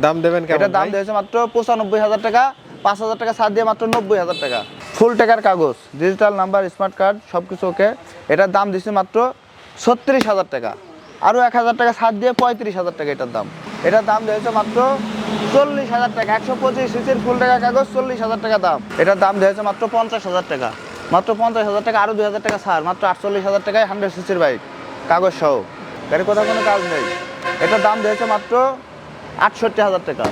দাম দেবেন কেমন? এটা দাম দিয়েছে মাত্র 95,000 টাকা, 5,000 টাকা ছাড় দিয়ে মাত্র 90,000 টাকা। ফুল টাকার কাগজ, ডিজিটাল নাম্বার, স্মার্ট কার্ড সবকিছু ওকে। এটার দাম দিচ্ছে মাত্র 36,000 টাকা, আরও 1,000 টাকা ছাড় দিয়ে 35,000 টাকা এটার দাম। এটার দাম দিয়েছে মাত্র 40,000 টাকা, 125 সিসির ফুল টাকার কাগজ, 40,000 টাকা দাম। এটার দাম দিয়েছে মাত্র 50,000 টাকা, মাত্র 50,000 টাকা, আরও 2,000 টাকা ছাড়, মাত্র 48,000 টাকায় 100 সিসির বাইক কাগজ সহ। গাড়ির কোথাও কোনো কাজ নেই। এটার দাম দিয়েছে মাত্র 68,000 টাকা,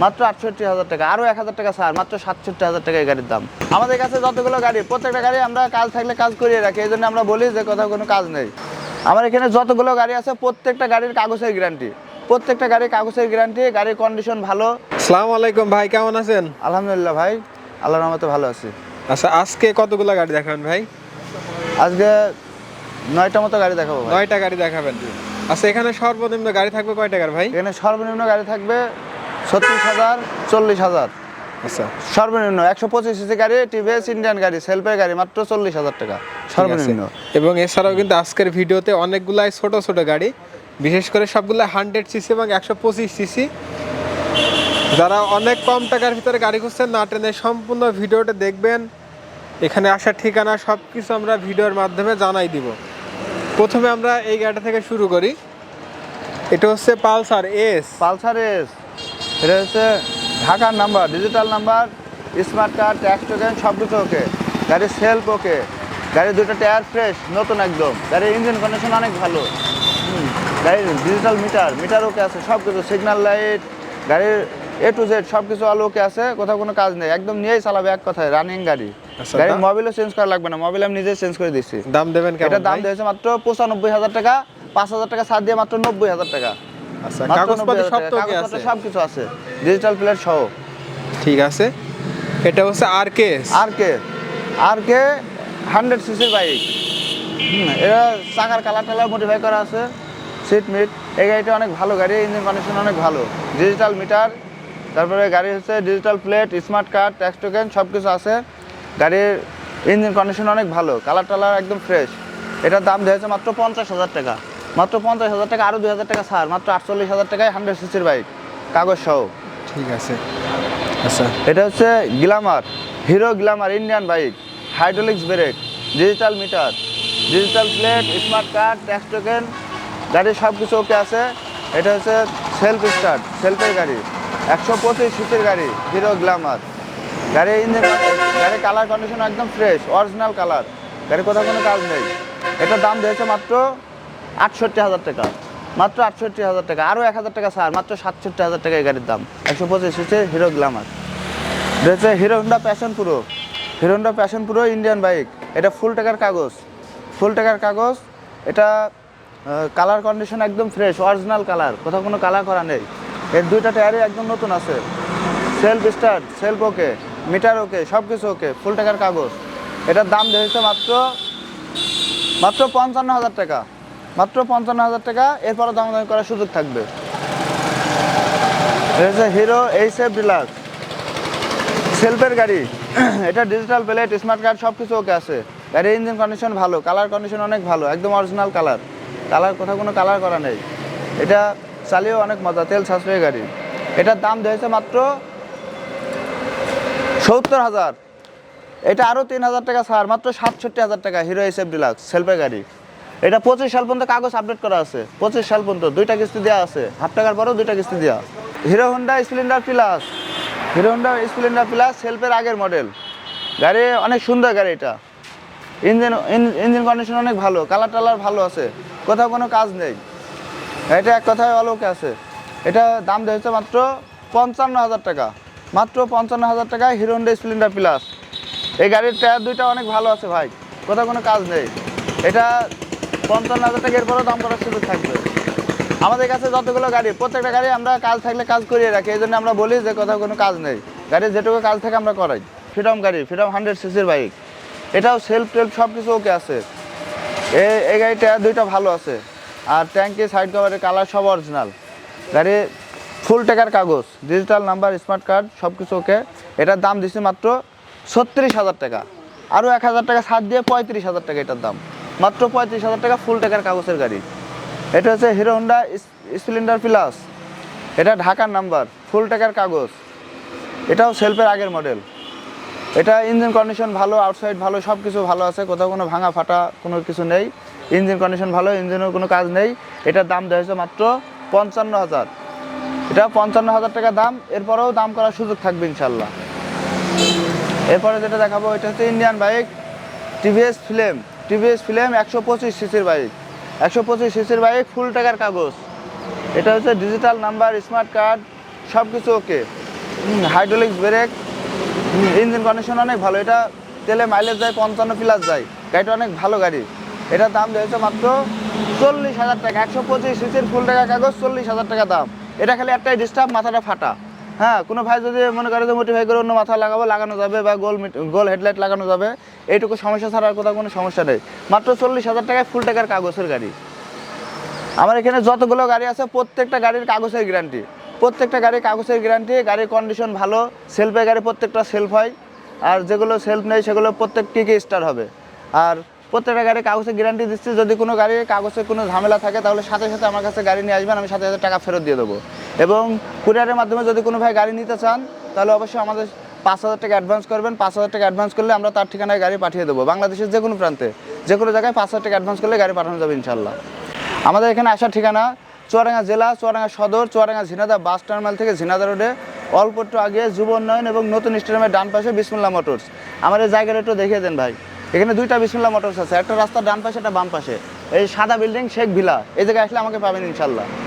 মাত্র 68,000 টাকা, আরও 1,000 টাকা ছাড়, মাত্র 67,000 টাকা এই গাড়ির দাম। আমাদের কাছে যতগুলো গাড়ি, প্রত্যেকটা গাড়ি আমরা কাজ থাকলে কাজ করিয়ে রাখি, এই জন্য আমরা বলি যে কোথাও কোনো কাজ নেই। আমার এখানে যতগুলো গাড়ি আছে প্রত্যেকটা গাড়ির কাগজের গ্যারান্টি, প্রত্যেকটা গাড়ির কাগজের গ্যারান্টি, গাড়ির কন্ডিশন ভালো। আসসালামু আলাইকুম ভাই, কেমন আছেন? আলহামদুলিল্লাহ ভাই, আল্লাহর রহমতে ভালো আছি। আচ্ছা, আজকে কতগুলো গাড়ি দেখাবেন ভাই? আজকে 9টা মতো গাড়ি দেখাবো ভাই। 9টা গাড়ি দেখাবেন। আচ্ছা, এখানে সর্বনিম্ন গাড়ি থাকবে কয় টাকার ভাই? এখানে সর্বনিম্ন গাড়ি থাকবে 36,000, 40,000। আচ্ছা, সর্বনিম্ন 125 সিসি গাড়ি, টিভিএস ইন্ডিয়ান গাড়ি, সেলফের গাড়ি, মাত্র 40,000 টাকা সর্বনিম্ন। এবং এছাড়াও কিন্তু আজকের ভিডিওতে অনেকগুলাই ছোট ছোট গাড়ি, বিশেষ করে সবগুলো 100 সিসি এবং 125 সিসি। যারা অনেক কম টাকার ভিতরে গাড়ি খুঁজছেন, না টেনে সম্পূর্ণ ভিডিওটা দেখবেন। এখানে আসার ঠিকানা সব কিছু আমরা ভিডিওর মাধ্যমে জানাই দিব। প্রথমে আমরা এই গাড়িটা থেকে শুরু করি। এটা হচ্ছে পালসার এস। পালসার এস, এটা হচ্ছে ঢাকার number, digital number, smart card, tax token সব কিছু ওকে। গাড়ির সেলফ ওকে, গাড়ির দুটো টায়ার ফ্রেশ নতুন একদম, গাড়ির ইঞ্জিন কন্ডিশন অনেক ভালো। গাড়ির ডিজিটাল মিটার ওকে আছে, সব কিছু, সিগন্যাল লাইট, গাড়ির এ টু জেড সব কিছু আলো ওকে আছে, কোথাও কোনো কাজ নেই, একদম নিয়েই চালাবে এক কথায়, রানিং গাড়ি। গাড়ির মোবিলও চেঞ্জ করা লাগবে না, মোবিল আমি নিজে চেঞ্জ করে দিচ্ছি। দাম দেবেন কেমন? এটার দাম দিয়েছে মাত্র 95,000 টাকা, 5,000 টাকা ছাড় দিয়ে মাত্র 90,000 টাকা। আচ্ছা, কাগজপত্র সব তো ওকে আছে? সব কিছু আছে, ডিজিটাল প্লেট সহ। ঠিক আছে। এটা হচ্ছে আরকে 100 সিসির বাইক। এটা চাকার কালার টালার মডিফাই করা আছে, সিট মিট। এই গাড়িটা অনেক ভালো গাড়ি, ইঞ্জিন কন্ডিশন অনেক ভালো, ডিজিটাল মিটার, তারপরে গাড়ি হচ্ছে digital plate, smart card, tax token সব কিছু আছে। গাড়ির ইঞ্জিন কন্ডিশন অনেক ভালো, কালার টালার একদম ফ্রেশ। এটার দাম দিয়েছে মাত্র 50,000 টাকা, মাত্র 50,000 টাকা, আরও 2,000 টাকা ছাড়, মাত্র 48,000 টাকায় 100 সিসির বাইক কাগজ সহ। ঠিক আছে। আচ্ছা, এটা হচ্ছে Glamour, Hero Glamour Indian bike, hydraulics brake, digital meter, digital plate, smart card, tax token, গাড়ির সব কিছু ওকে আছে। এটা হচ্ছে সেলফ স্টার্ট, সেলফের গাড়ি, 125 সিসির গাড়ি, হিরো গ্ল্যামার। গাড়ির ইঞ্জিন, গাড়ির কালার কন্ডিশন একদম ফ্রেশ, অরিজিনাল কালার, গাড়ির কোথাও কোনো কাজ নেই। এটার দাম দিয়েছে মাত্র 68,000 টাকা, মাত্র 68,000 টাকা, আরও 1,000 টাকা ছাড়, মাত্র 67,000 টাকা এই গাড়ির দাম। 125 সিসি হিরো গ্ল্যামার। এটা হচ্ছে hero Honda passion pro, hero Honda passion pro Indian bike. এটা ফুল টাকার কাগজ, ফুল টাকার কাগজ। এটা কালার কন্ডিশন একদম ফ্রেশ, অরিজিনাল কালার, কোথাও কোনো কালার করা নেই। এর দুইটা টায়ারই একদম নতুন আছে, সেলফ স্টার্ট, সেলফ ওকে, মিটার ওকে, সব কিছু ওকে, ফুল টাকার কাগজ। এটার দাম দিয়েছে মাত্র 55,000 টাকা, মাত্র 55,000 টাকা। এরপরে দামাদামি করার সুযোগ থাকবে। এটা হচ্ছে হিরো এইচএফ ডিলাক্স, সেলফের গাড়ি। এটা ডিজিটাল প্লেট, স্মার্ট কার্ড সব কিছু ওকে আছে। গাড়ির ইঞ্জিন কন্ডিশন ভালো, কালার কন্ডিশন অনেক ভালো, একদম অরিজিনাল কালার, কালার কোথাও কোনো কালার করা নেই। এটা চালিয়েও অনেক মজা, তেল সাশ্রয়ী গাড়ি। এটার দাম দিয়েছে মাত্র 70,000। এটা আরও 3,000 টাকা ছাড়, মাত্র 67,000 টাকা, হিরো এইচএফ ডিলাক্স সেলফের গাড়ি। এটা 25 সাল পর্যন্ত কাগজ আপডেট করা আছে, 25 সাল পর্যন্ত 2টা কিস্তি দেওয়া আছে, হাফ টাকার পরেও 2টা কিস্তি দেওয়া। Hero Honda Splendor plus, Hero Honda Splendor plus সেলফের আগের মডেল গাড়ি, অনেক সুন্দর গাড়ি। এটা ইঞ্জিন কন্ডিশন অনেক ভালো, কালার টালার ভালো আছে, কোথাও কোনো কাজ নেই। এটা এক কথায় অলোকে আছে। এটা দাম দিয়েছে মাত্র 55,000 টাকা, মাত্র 55,000 টাকায় হিরো হোন্ডা স্প্লেন্ডার প্লাস। এই গাড়ির টায়ার দুইটা অনেক ভালো আছে ভাই, কোথাও কোনো কাজ নেই। এটা 55,000 টাকা, এরপরেও দাম করার সুযোগ থাকবে। আমাদের কাছে যতগুলো গাড়ি, প্রত্যেকটা গাড়ি আমরা কাজ থাকলে কাজ করিয়ে রাখি, এই জন্য আমরা বলি যে কোথাও কোনো কাজ নেই। গাড়ির যেটুকু কাজ থাকে আমরা করাই। ফ্রিডম গাড়ি, ফ্রিডম 100 সিসির বাইক। এটাও সেলফ টেলফ সব কিছু ওকে আছে। এই গাড়ির টায়ার দুইটা ভালো আছে, আর ট্যাঙ্কি, সাইড কভারের কালার সব অরিজিনাল। গাড়ি ফুল টাকার কাগজ, ডিজিটাল নাম্বার, স্মার্ট কার্ড সব কিছু ওকে। এটার দাম দিচ্ছি মাত্র 36,000 টাকা, আরও 1,000 টাকা ছাড় দিয়ে 35,000 টাকা এটার দাম, মাত্র 35,000 টাকা, ফুল টাকার কাগজের গাড়ি। এটা হচ্ছে হিরো হোন্ডা স্প্লেন্ডার প্লাস, এটা ঢাকার নাম্বার, ফুল টাকার কাগজ, এটাও সেলফের আগের মডেল। এটা ইঞ্জিন কন্ডিশন ভালো, আউটসাইড ভালো, সব কিছু ভালো আছে, কোথাও কোনো ভাঙা ফাটা কোনো কিছু নেই। ইঞ্জিন কন্ডিশন ভালো, ইঞ্জিনের কোনো কাজ নেই। এটার দাম দেওয়া হয়েছে মাত্র 55,000। এটা 55,000 টাকা দাম, এরপরেও দাম করার সুযোগ থাকবে ইনশাল্লাহ। এরপরে যেটা দেখাবো এটা হচ্ছে ইন্ডিয়ান বাইক, টিভিএস ফিল্ম 125 সিসির বাইক, 125 সিসির বাইক, ফুল টাকার কাগজ। এটা হচ্ছে ডিজিটাল নাম্বার, স্মার্ট কার্ড, সব কিছু ওকে। হাইড্রোলিক্স ব্রেক, ইঞ্জিন কন্ডিশন অনেক ভালো। এটা তেলে মাইলেজ যায় 55+ যায়, গাড়িটা অনেক ভালো গাড়ি। এটার দাম দিয়েছে মাত্র 40,000 টাকা। 125 সিসির ফুল টাকা কাগজ, 40,000 টাকা দাম। এটা খালি একটাই ডিস্টার্ব, মাথাটা ফাটা। হ্যাঁ, কোনো ভাই যদি মনে করে যে মোটিফাই করে অন্য মাথা লাগানো যাবে, বা গোল হেডলাইট লাগানো যাবে, এইটুকু সমস্যা ছাড়া আর কোথাও কোনো সমস্যা নেই। মাত্র 40,000 টাকায় ফুল টাকার কাগজের গাড়ি। আমার এখানে যতগুলো গাড়ি আছে প্রত্যেকটা গাড়ির কাগজের গ্যারান্টি, প্রত্যেকটা গাড়ির কাগজের গ্যারান্টি। গাড়ির কন্ডিশন ভালো, সেলফের গাড়ি প্রত্যেকটা সেলফ হয়, আর যেগুলো সেলফ নেই সেগুলো প্রত্যেকটি স্টার হবে। আর প্রত্যেকটা গাড়ির কাগজের গ্যারান্টি দিচ্ছি, যদি কোনো গাড়ির কাগজের কোনো ঝামেলা থাকে তাহলে সাথে সাথে আমার কাছে গাড়ি নিয়ে আসবেন, আমি 7,000 টাকা ফেরত দিয়ে দেবো। এবং কুরিয়ারের মাধ্যমে যদি কোনো ভাই গাড়ি নিতে চান তাহলে অবশ্যই আমাদের 5,000 টাকা অ্যাডভান্স করবেন। 5,000 টাকা অ্যাডভান্স করলে আমরা তার ঠিকানায় গাড়ি পাঠিয়ে দেবো। বাংলাদেশের যে কোনো প্রান্তে, যে কোনো জায়গায় 5,000 টাকা অ্যাডভান্স করলে গাড়ি পাঠানো যাবে ইনশাল্লাহ। আমাদের এখানে আসার ঠিকানা চুয়াডাঙ্গা জেলা, চুয়াডাঙ্গা সদর, চুয়াডাঙ্গা ঝিনাদা বাস টার্মিনাল থেকে ঝিনাদা রোডে অল্প একটু আগে যুব উন্নয়ন এবং নতুন স্টেডিয়ামের ডান পাশে বিসমুল্লাহ মোটরস। আমার এই জায়গাটা একটু দেখিয়ে দেন ভাই। এখানে দুইটা বিসমুল্লাহ মোটরস আছে, একটা রাস্তার ডান পাশে, একটা বাম পাশে। এই সাদা বিল্ডিং শেখ ভিলা, এই জায়গায় আসলে আমাকে পাবেন ইনশাল্লাহ।